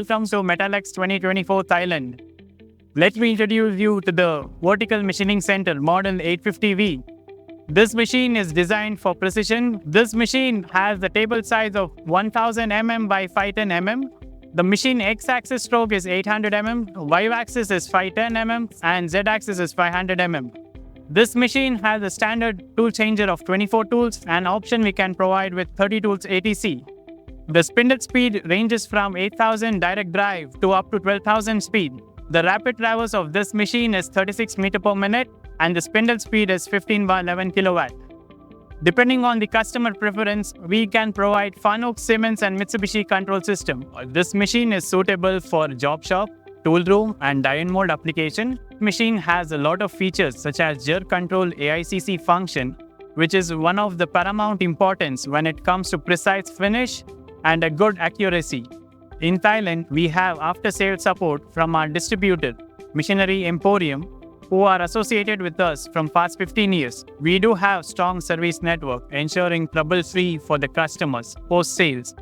welcome to METALEX 2024 Thailand. Let me introduce you to the Vertical Machining Center Model 850V. This machine is designed for precision. This machine has the table size of 1000 mm by 510 mm. The machine x-axis stroke is 800 mm, y-axis is 510 mm, and z-axis is 500 mm. This machine has a standard tool changer of 24 tools, an option we can provide with 30 tools ATC. The spindle speed ranges from 8000 direct drive to up to 12,000 speed. The rapid traverse of this machine is 36 meters per minute and the spindle speed is 15 by 11 kilowatt. Depending on the customer preference, we can provide Fanuc, Siemens and Mitsubishi control system. This machine is suitable for job shop, tool room and die and mold application. Machine has a lot of features such as jerk control AICC function, which is one of the paramount importance when it comes to precise finish and a good accuracy. In Thailand, we have after-sales support from our distributor, Machinery Emporium, who are associated with us from past 15 years. We do have strong service network ensuring trouble-free for the customers post-sales.